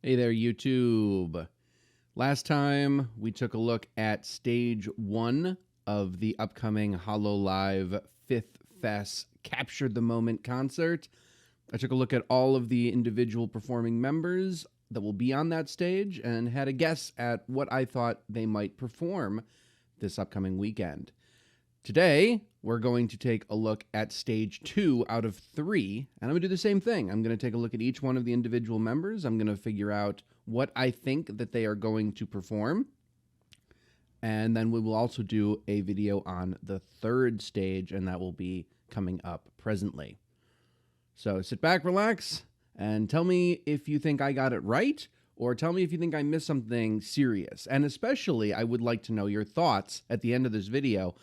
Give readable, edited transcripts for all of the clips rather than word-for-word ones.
Hey there, YouTube. Last time we took a look at stage 1 of the upcoming Hololive 5th Fest Captured the Moment concert. I took a look at all of the individual performing members that will be on that stage and had a guess at what I thought they might perform this upcoming weekend. Today, we're going to take a look at stage 2 out of 3, and I'm going to do the same thing. I'm going to take a look at each one of the individual members. I'm going to figure out what I think that they are going to perform, and then we will also do a video on the 3rd stage, and that will be coming up presently. So sit back, relax, and tell me if you think I got it right, or tell me if you think I missed something serious. And especially, I would like to know your thoughts at the end of this video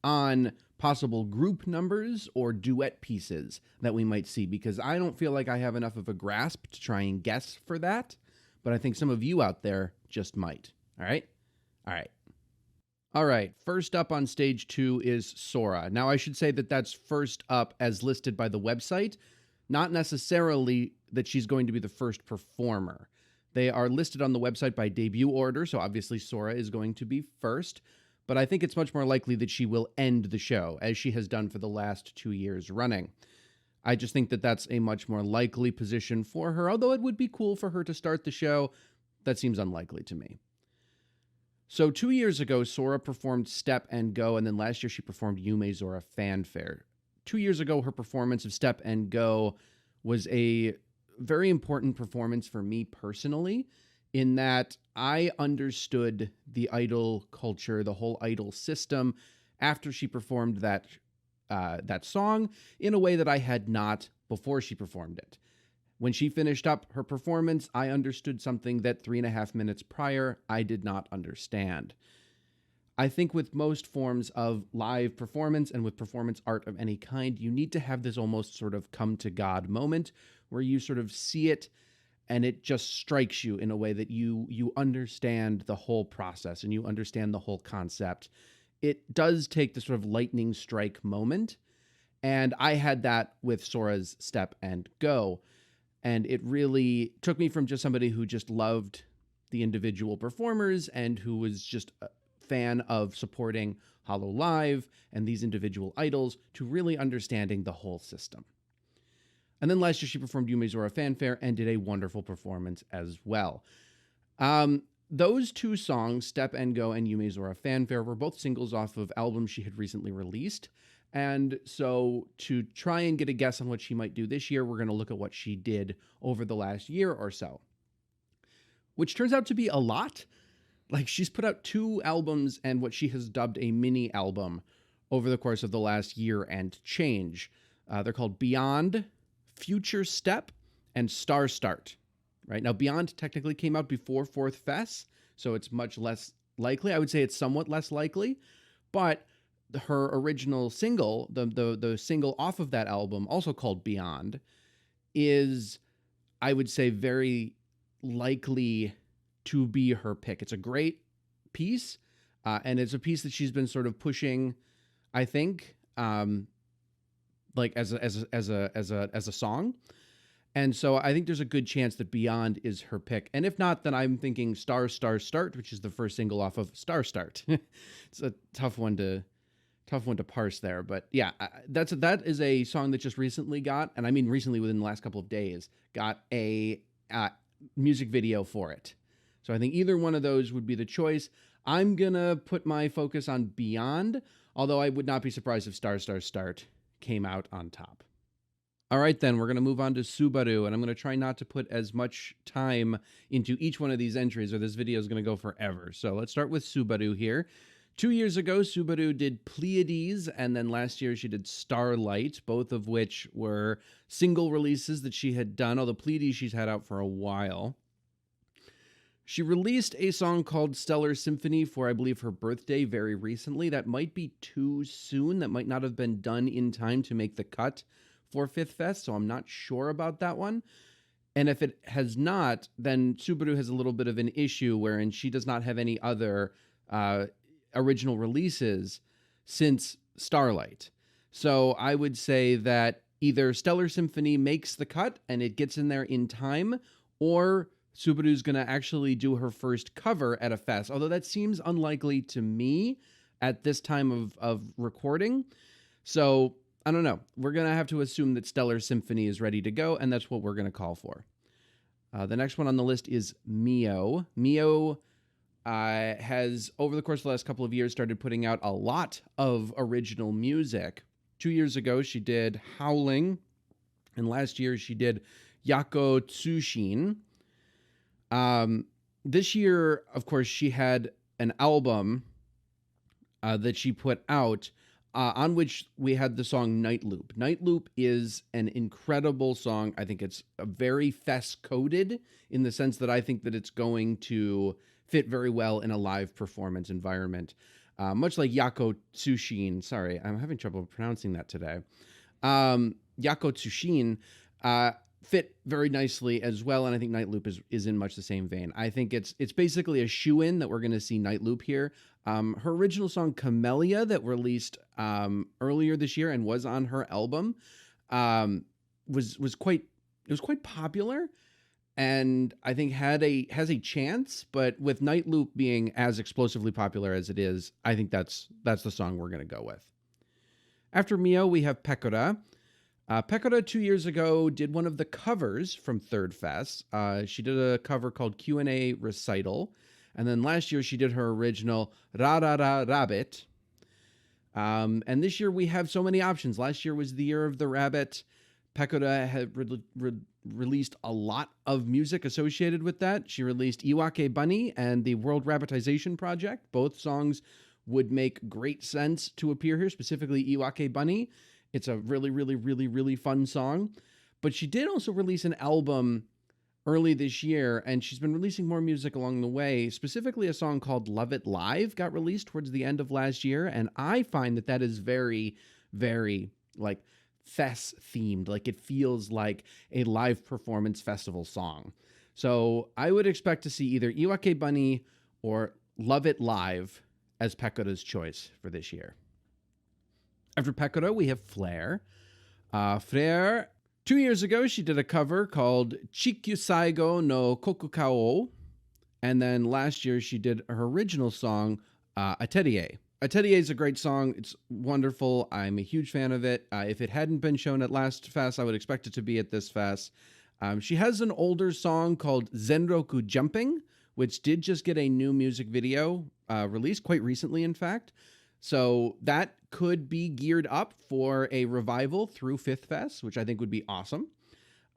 on possible group numbers or duet pieces that we might see, because I don't feel like I have enough of a grasp to try and guess for that, but I think some of you out there just might. All right, first up on stage 2 is Sora. Now, I should say that that's first up as listed by the website, not necessarily that she's going to be the first performer. They are listed on the website by debut order, so obviously Sora is going to be first, but I think it's much more likely that she will end the show, as she has done for the last 2 years running. I just think that that's a much more likely position for her, although it would be cool for her to start the show. That seems unlikely to me. So 2 years ago, Sora performed Step and Go, and then last year she performed Yume Zora Fanfare. 2 years ago, her performance of Step and Go was a very important performance for me personally, in that I understood the idol culture, the whole idol system, after she performed that song in a way that I had not before she performed it. When she finished up her performance, I understood something that 3.5 minutes prior I did not understand. I think with most forms of live performance and with performance art of any kind, you need to have this almost sort of come to God moment where you sort of see it and it just strikes you in a way that you understand the whole process and you understand the whole concept. It does take the sort of lightning strike moment, and I had that with Sora's Step and Go, and it really took me from just somebody who just loved the individual performers and who was just a fan of supporting Hololive and these individual idols to really understanding the whole system. And then last year she performed Yume Zora Fanfare and did a wonderful performance as well. Those two songs, Step and Go and Yume Zora Fanfare, were both singles off of albums she had recently released. And so to try and get a guess on what she might do this year, we're going to look at what she did over the last year or so, which turns out to be a lot. Like, she's put out 2 albums and what she has dubbed a mini album over the course of the last year and change. They're called Beyond, Future Step, and Star Start. Right now, Beyond technically came out before 4th Fest, so it's much less likely. I would say it's somewhat less likely, but her original single, the single off of that album, also called Beyond, is, I would say, very likely to be her pick. It's a great piece, and it's a piece that she's been sort of pushing, I think, like as a song. And so I think there's a good chance that Beyond is her pick. And if not, then I'm thinking Star Star Start, which is the first single off of Star Start. It's a tough one to parse there. But yeah, that is a song that just recently got, and I mean recently within the last couple of days, got a music video for it. So I think either one of those would be the choice. I'm going to put my focus on Beyond, although I would not be surprised if Star Star Start came out on top. All right, then, we're going to move on to Subaru, and I'm going to try not to put as much time into each one of these entries, or this video is going to go forever. So let's start with Subaru here. 2 years ago, Subaru did Pleiades, and then last year she did Starlight, both of which were single releases that she had done, although Pleiades she's had out for a while. She released a song called Stellar Symphony for, I believe, her birthday very recently. That might be too soon. That might not have been done in time to make the cut for 5th Fest, so I'm not sure about that one. And if it has not, then Subaru has a little bit of an issue wherein she does not have any other original releases since Starlight. So I would say that either Stellar Symphony makes the cut and it gets in there in time, or Subaru's going to actually do her first cover at a fest, although that seems unlikely to me at this time of recording. So I don't know. We're going to have to assume that Stellar Symphony is ready to go, and that's what we're going to call for. The next one on the list is Mio. Mio has, over the course of the last couple of years, started putting out a lot of original music. 2 years ago, she did Howling, and last year she did Yako Tsushin. This year, of course, she had an album that she put out on which we had the song Night Loop. Night Loop is an incredible song. I think it's very fest-coded in the sense that I think that it's going to fit very well in a live performance environment. Much like Yako Tsushin. Sorry, I'm having trouble pronouncing that today. Yako Tsushin fit very nicely as well, and I think Night Loop is in much the same vein. I think it's basically a shoe-in that we're going to see Night Loop here. Her original song Camellia that released earlier this year and was on her album was quite popular, and I think has a chance. But with Night Loop being as explosively popular as it is, I think that's the song we're going to go with. After Mio, we have Pekora. Pekora 2 years ago did one of the covers from Third Fest. She did a cover called Q&A Recital. And then last year she did her original Ra Ra Ra Rabbit. And this year we have so many options. Last year was the year of the rabbit. Pekora had released a lot of music associated with that. She released Iwake Bunny and the World Rabbitization Project. Both songs would make great sense to appear here, specifically Iwake Bunny. It's a really, really, really, really fun song. But she did also release an album early this year, and she's been releasing more music along the way. Specifically, a song called Love It Live got released towards the end of last year, and I find that is very, very, like, fest-themed. Like, it feels like a live performance festival song. So I would expect to see either Iwake Bunny or Love It Live as Pekora's choice for this year. After Pekora, we have Flair. Flair, 2 years ago, she did a cover called Chikyu Saigo no Kokukao. And then last year, she did her original song, Atelier. Atelier is a great song. It's wonderful. I'm a huge fan of it. If it hadn't been shown at last fest, I would expect it to be at this fest. She has an older song called Zenroku Jumping, which did just get a new music video released quite recently, in fact. So that could be geared up for a revival through Fifth Fest, which I think would be awesome.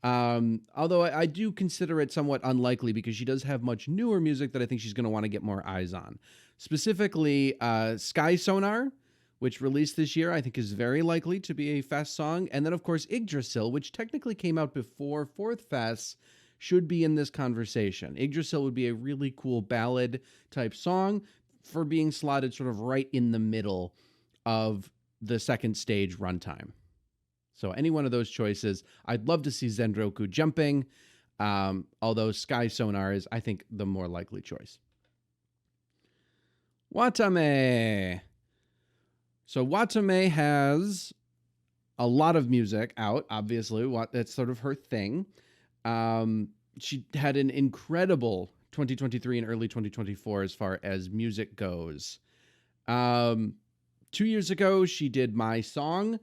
Although I do consider it somewhat unlikely because she does have much newer music that I think she's going to want to get more eyes on. Specifically, Sky Sonar, which released this year, I think is very likely to be a Fest song. And then, of course, Yggdrasil, which technically came out before Fourth Fest, should be in this conversation. Yggdrasil would be a really cool ballad-type song for being slotted sort of right in the middle of the second stage runtime. So any one of those choices, I'd love to see Zenroku Jumping, although Sky Sonar is, I think, the more likely choice. Watame. So Watame has a lot of music out, obviously. That's sort of her thing. She had an incredible 2023 and early 2024 as far as music goes. 2 years ago, she did My Song,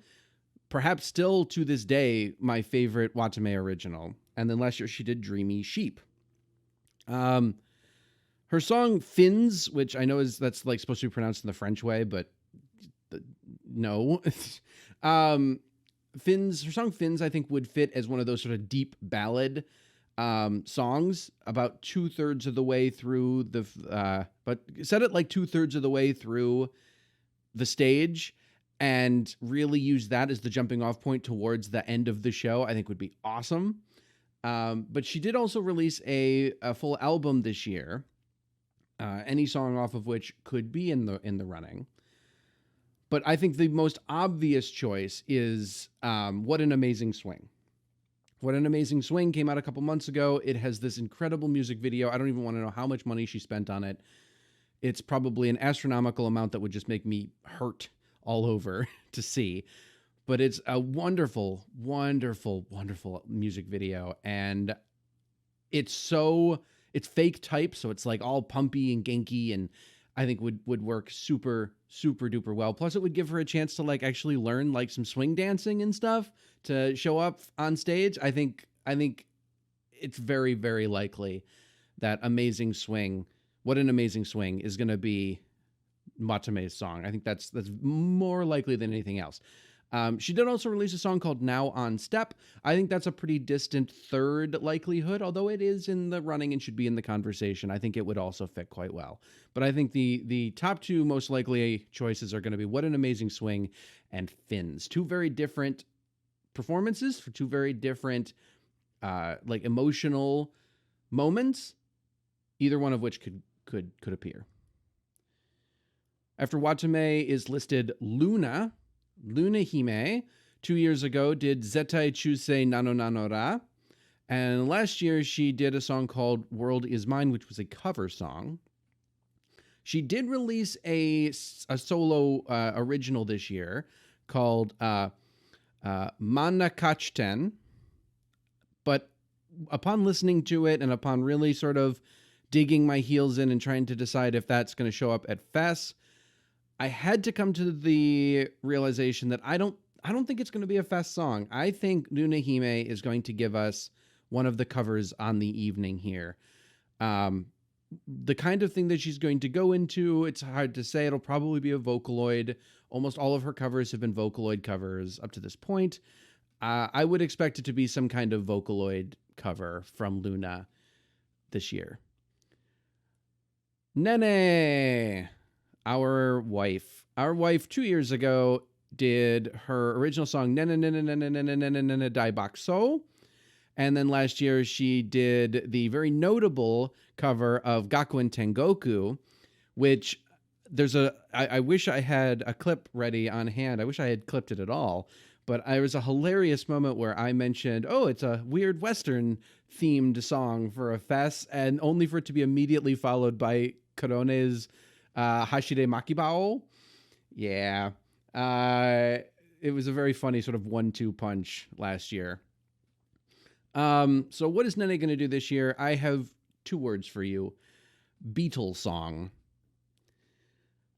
perhaps still to this day, my favorite Watame original. And then last year, she did Dreamy Sheep. Her song Fins, which I know that's like supposed to be pronounced in the French way, but no. Fins, her song Fins, I think would fit as one of those sort of deep ballad songs about 2/3 of the way through but set it like 2/3 of the way through the stage and really use that as the jumping off point towards the end of the show, I think would be awesome. But she did also release a full album this year, any song off of which could be in the running. But I think the most obvious choice is What an Amazing Swing. What an Amazing Swing came out a couple months ago. It has this incredible music video. I don't even want to know how much money she spent on it. It's probably an astronomical amount that would just make me hurt all over to see. But it's a wonderful, wonderful, wonderful music video. And it's so it's fake type, so it's like all pumpy and genky, and I think would work super super duper well. Plus, it would give her a chance to like actually learn like some swing dancing and stuff to show up on stage. I think it's very very likely that Amazing Swing, What an Amazing Swing, is going to be Matame's song. I think that's more likely than anything else. She did also release a song called Now on Step. I think that's a pretty distant third likelihood, although it is in the running and should be in the conversation. I think it would also fit quite well. But I think the top two most likely choices are going to be What an Amazing Swing and Fins. Two very different performances for two very different like emotional moments, either one of which could appear. After Watame is listed Luna Hime. 2 years ago did Zetai Chusei Nano Nano Ra. And last year she did a song called World Is Mine, which was a cover song. She did release a solo original this year called Manakachten. But upon listening to it and upon really sort of digging my heels in and trying to decide if that's going to show up at Fest, I had to come to the realization that I don't think it's going to be a Fest song. I think Luna Hime is going to give us one of the covers on the evening here. The kind of thing that she's going to go into, it's hard to say. It'll probably be a Vocaloid. Almost all of her covers have been Vocaloid covers up to this point. I would expect it to be some kind of Vocaloid cover from Luna this year. Nene, our wife 2 years ago did her original song Nene Nene Nene Nene Nene Nene Dai Bakso. And then last year she did the very notable cover of Gakuen Tengoku, which I wish I had a clip ready on hand. I wish I had clipped it at all. But there was a hilarious moment where I mentioned, oh, it's a weird Western themed song for a fest, and only for it to be immediately followed by Korone's Hashire Makibao. Yeah. It was a very funny sort of 1-2 punch last year. So what is Nene going to do this year? I have 2 words for you. Beatles song.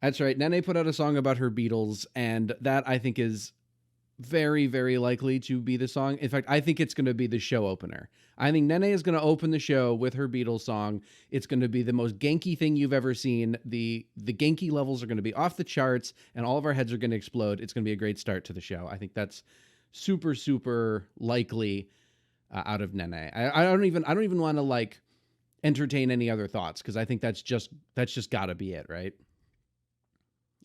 That's right. Nene put out a song about her Beatles, and that I think is very, very likely to be the song. In fact, I think it's going to be the show opener. I think Nene is going to open the show with her Beatles song. It's going to be the most Genki thing you've ever seen. The Genki levels are going to be off the charts, and all of our heads are going to explode. It's going to be a great start to the show. I think that's super, super likely out of Nene. I don't even want to like entertain any other thoughts, because I think that's just got to be it, right?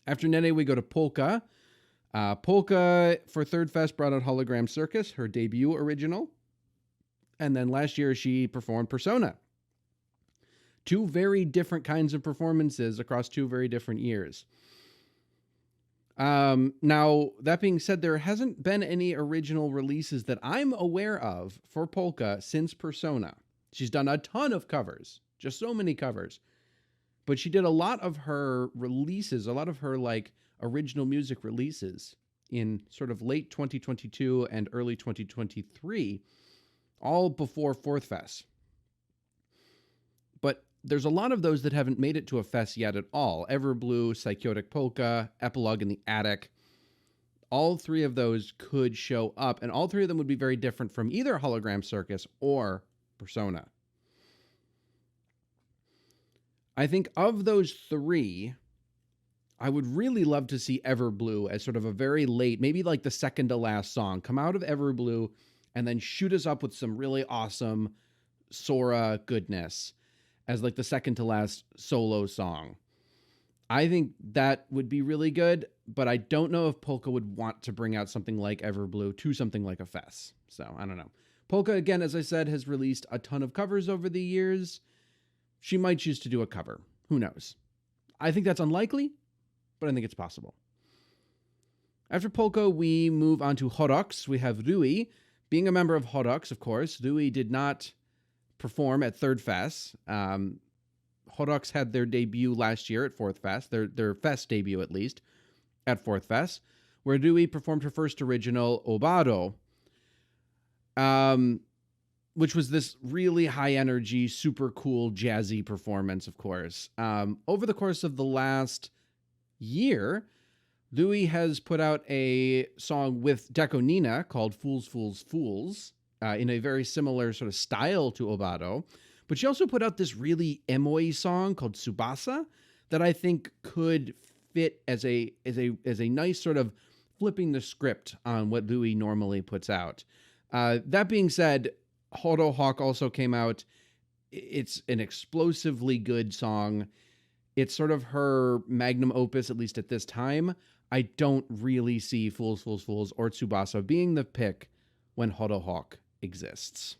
After Nene, we go to Polka. Polka for Third Fest brought out Hologram Circus, her debut original. And then last year she performed Persona. 2 very different kinds of performances across 2 very different years. Now, that being said, there hasn't been any original releases that I'm aware of for Polka since Persona. She's done a ton of covers, just so many covers. But she did a lot of her releases, a lot of her like original music releases in sort of late 2022 and early 2023, all before Fourth Fest. But there's a lot of those that haven't made it to a fest yet at all. Everblue, Psychotic Polka, Epilogue in the Attic. All 3 of those could show up, and all 3 of them would be very different from either Hologram Circus or Persona. I think of those 3, I would really love to see Everblue as sort of a very late, maybe like the second to last song, come out of Everblue and then shoot us up with some really awesome Sora goodness as like the second to last solo song. I think that would be really good, but I don't know if Polka would want to bring out something like Everblue to something like a fest. So I don't know. Polka, again, as I said, has released a ton of covers over the years. She might choose to do a cover. Who knows? I think that's unlikely, but I think it's possible. After Polka, we move on to Horox. We have Rui. Being a member of Horox, of course, Rui did not perform at Third Fest. Horox had their debut last year at Fourth Fest, their Fest debut at least, at Fourth Fest, where Rui performed her first original, Obado. which was this really high energy, super cool, jazzy performance, of course. Over the course of the last year, Louis has put out a song with Deco Nina called Fools, Fools, Fools, in a very similar sort of style to Obado. But she also put out this really emo-y song called Tsubasa that I think could fit as a nice sort of flipping the script on what Louis normally puts out. That being said, Horo Hawk also came out. It's an explosively good song. It's sort of her magnum opus, at least at this time. I don't really see Fools, Fools, Fools or Tsubasa being the pick when Horo Hawk exists.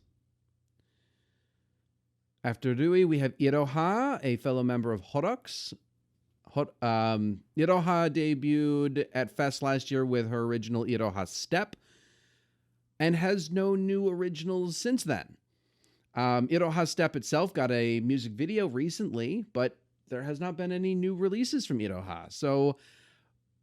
After Rui, we have Iroha, a fellow member of Horrocks. Iroha debuted at Fest last year with her original Iroha Step and has no new originals since then. Iroha Step itself got a music video recently, but there has not been any new releases from Iroha. So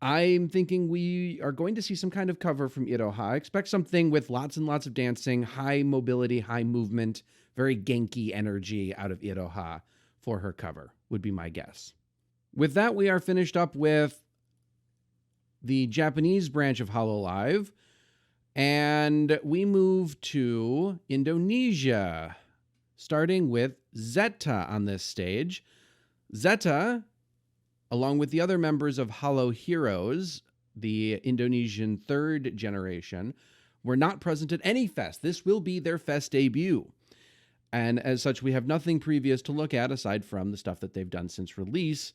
I'm thinking we are going to see some kind of cover from Iroha. I expect something with lots and lots of dancing, high mobility, high movement, very Genki energy out of Iroha for her cover, would be my guess. With that, we are finished up with the Japanese branch of Hololive, and we move to Indonesia, starting with Zeta on this stage. Zeta, along with the other members of Holo Heroes, the Indonesian third generation, were not present at any fest. This will be their fest debut. And as such, we have nothing previous to look at aside from the stuff that they've done since release.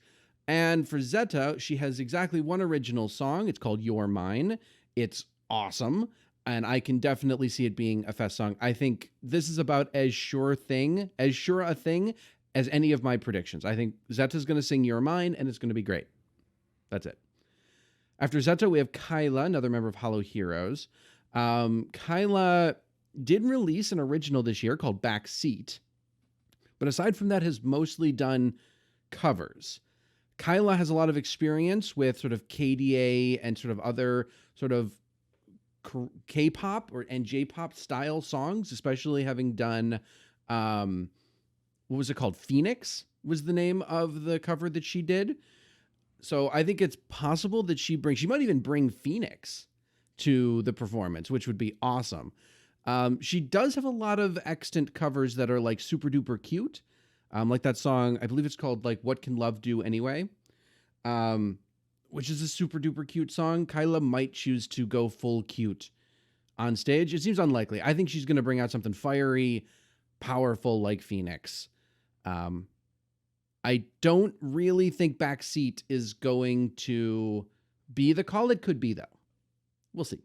And for Zeta, she has exactly one original song. It's called You're Mine. It's awesome. And I can definitely see it being a fest song. I think this is about as sure a thing as any of my predictions. I think Zeta's going to sing You're Mine, and it's going to be great. That's it. After Zeta, we have Kyla, another member of Holo Heroes. Kyla did release an original this year called Backseat, but aside from that, has mostly done covers. Kyla has a lot of experience with sort of KDA and sort of other sort of K-pop and J-pop style songs, especially having done... what was it called? Phoenix was the name of the cover that she did. So I think it's possible that she might even bring Phoenix to the performance, which would be awesome. She does have a lot of extant covers that are like super duper cute. Like that song, I believe it's called like What Can Love Do Anyway? Which is a super duper cute song. Kyla might choose to go full cute on stage. It seems unlikely. I think she's going to bring out something fiery, powerful like Phoenix. I don't really think Backseat is going to be the call. It could be, though. We'll see.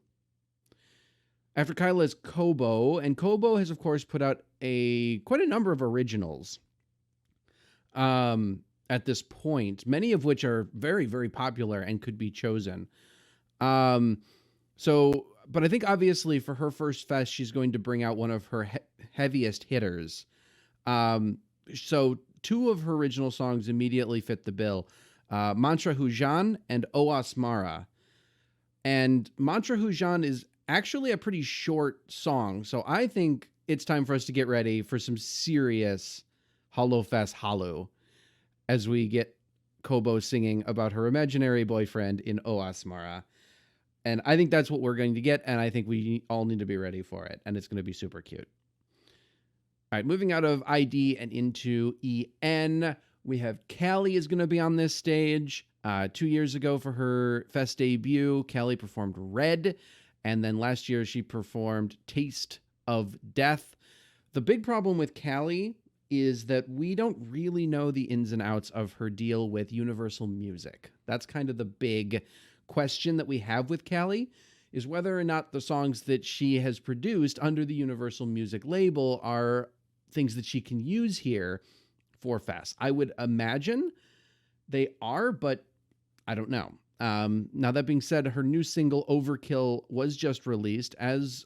After Kyla is Kobo, and Kobo has, of course, put out quite a number of originals at this point, many of which are very, very popular and could be chosen. But I think, obviously, for her first fest, she's going to bring out one of her heaviest hitters. So two of her original songs immediately fit the bill. Mantra Hujan and Oasmara. And Mantra Hujan is actually a pretty short song. So I think it's time for us to get ready for some serious HoloFest Halo as we get Kobo singing about her imaginary boyfriend in Oasmara. And I think that's what we're going to get. And I think we all need to be ready for it. And it's going to be super cute. All right, moving out of ID and into EN, we have Callie is going to be on this stage. 2 years ago for her fest debut, Callie performed Red, and then last year she performed Taste of Death. The big problem with Callie is that we don't really know the ins and outs of her deal with Universal Music. That's kind of the big question that we have with Callie, is whether or not the songs that she has produced under the Universal Music label are things that she can use here for Fest. I would imagine they are, but I don't know. Now, that being said, her new single Overkill was just released, as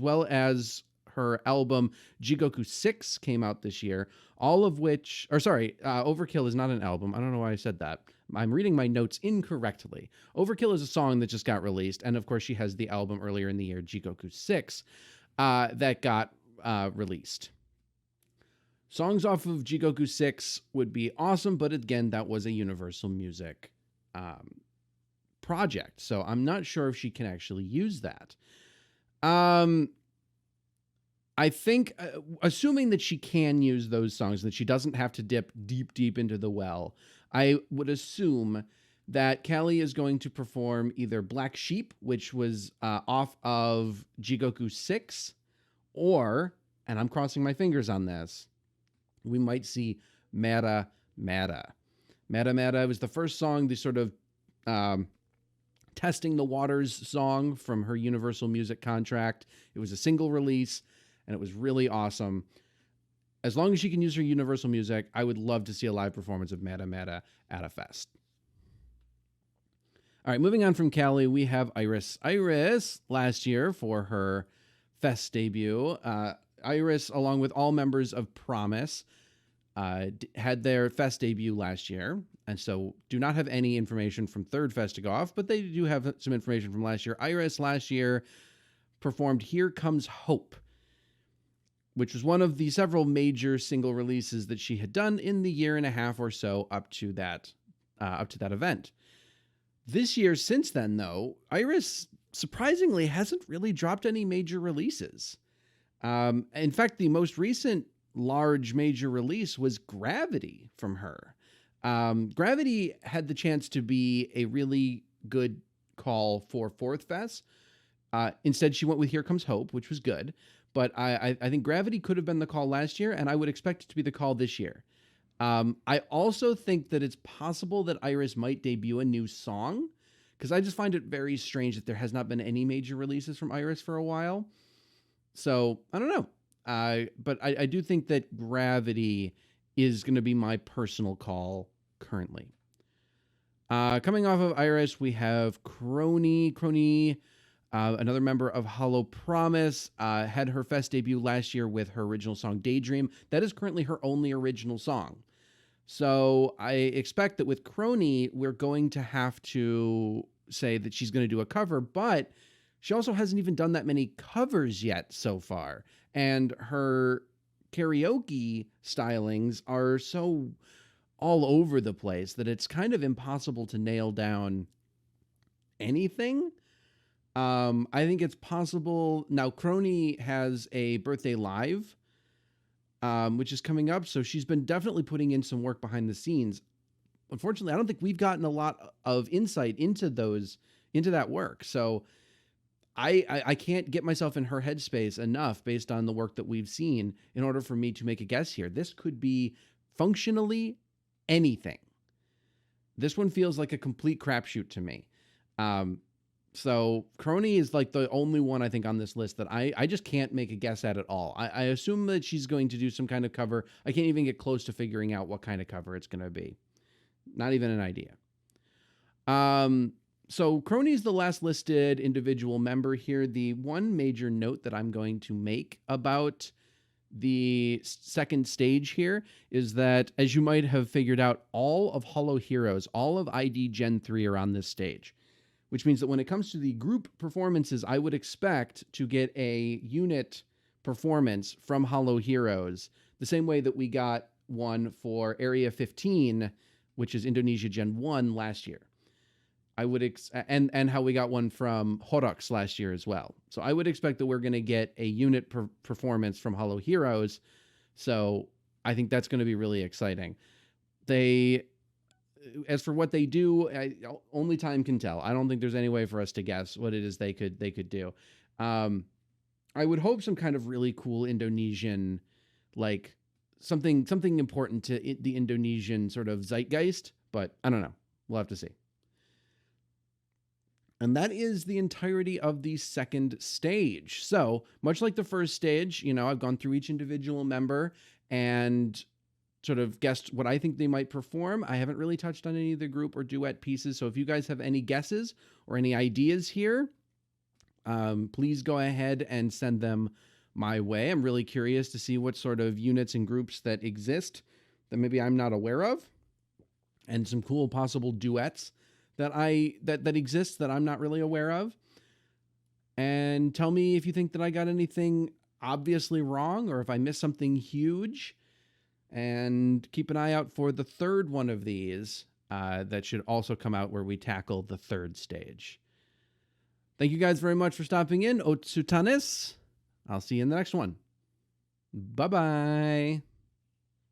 well as her album Jigoku 6 came out this year, all of which, Overkill is not an album. I don't know why I said that. I'm reading my notes incorrectly. Overkill is a song that just got released, and of course she has the album earlier in the year, Jigoku 6, that got released. Songs off of Jigoku 6 would be awesome, but again, that was a Universal Music project, so I'm not sure if she can actually use that. I think, assuming that she can use those songs, that she doesn't have to dip deep into the well, I would assume that Kelly is going to perform either Black Sheep, which was off of Jigoku 6, or, and I'm crossing my fingers on this, we might see Mera Mera. Mera Mera was the first song, the sort of testing the waters song from her Universal Music contract. It was a single release, and it was really awesome. As long as she can use her Universal Music, I would love to see a live performance of Mera Mera at a fest. All right, moving on from Callie, we have Iris. Iris, last year for her fest debut, Iris, along with all members of Promise, had their fest debut last year, and so do not have any information from Third Fest to go off, but they do have some information from last year. Iris last year performed Here Comes Hope, which was one of the several major single releases that she had done in the year and a half or so up to that event. This year, since then, though, Iris surprisingly hasn't really dropped any major releases. In fact, the most recent large major release was Gravity from her. Gravity had the chance to be a really good call for Fourth Fest. Instead, she went with Here Comes Hope, which was good. But I think Gravity could have been the call last year, and I would expect it to be the call this year. I also think that it's possible that Iris might debut a new song, because I just find it very strange that there has not been any major releases from Iris for a while. So, I don't know. But I do think that Gravity is going to be my personal call currently. Coming off of Iris, we have Crony. Crony, another member of Hollow Promise, had her fest debut last year with her original song Daydream. That is currently her only original song. So I expect that with Crony, we're going to have to say that she's going to do a cover, but she also hasn't even done that many covers yet so far. And her karaoke stylings are so all over the place that it's kind of impossible to nail down anything. I think it's possible. Now, Crony has a birthday live, which is coming up. So she's been definitely putting in some work behind the scenes. Unfortunately, I don't think we've gotten a lot of insight into that work. So I can't get myself in her headspace enough based on the work that we've seen in order for me to make a guess here. This could be functionally anything. This one feels like a complete crapshoot to me. So Crony is like the only one I think on this list that I just can't make a guess at all. I assume that she's going to do some kind of cover. I can't even get close to figuring out what kind of cover it's going to be. Not even an idea. So Crony is the last listed individual member here. The one major note that I'm going to make about the second stage here is that, as you might have figured out, all of Hollow Heroes, all of ID Gen 3 are on this stage, which means that when it comes to the group performances, I would expect to get a unit performance from Hollow Heroes, the same way that we got one for Area 15, which is Indonesia Gen 1 last year. I would and how we got one from Horrocks last year as well. So I would expect that we're going to get a unit performance from Hollow Heroes. So I think that's going to be really exciting. As for what they do, only time can tell. I don't think there's any way for us to guess what it is they could do. I would hope some kind of really cool Indonesian, like something important to the Indonesian sort of zeitgeist, but I don't know. We'll have to see. And that is the entirety of the second stage. So much like the first stage, I've gone through each individual member and sort of guessed what I think they might perform. I haven't really touched on any of the group or duet pieces. So if you guys have any guesses or any ideas here, please go ahead and send them my way. I'm really curious to see what sort of units and groups that exist that maybe I'm not aware of, and some cool possible duets that exists that I'm not really aware of. And tell me if you think that I got anything obviously wrong or if I miss something huge. And keep an eye out for the third one of these that should also come out where we tackle the third stage. Thank you guys very much for stopping in. Otsutanis. I'll see you in the next one. Bye-bye.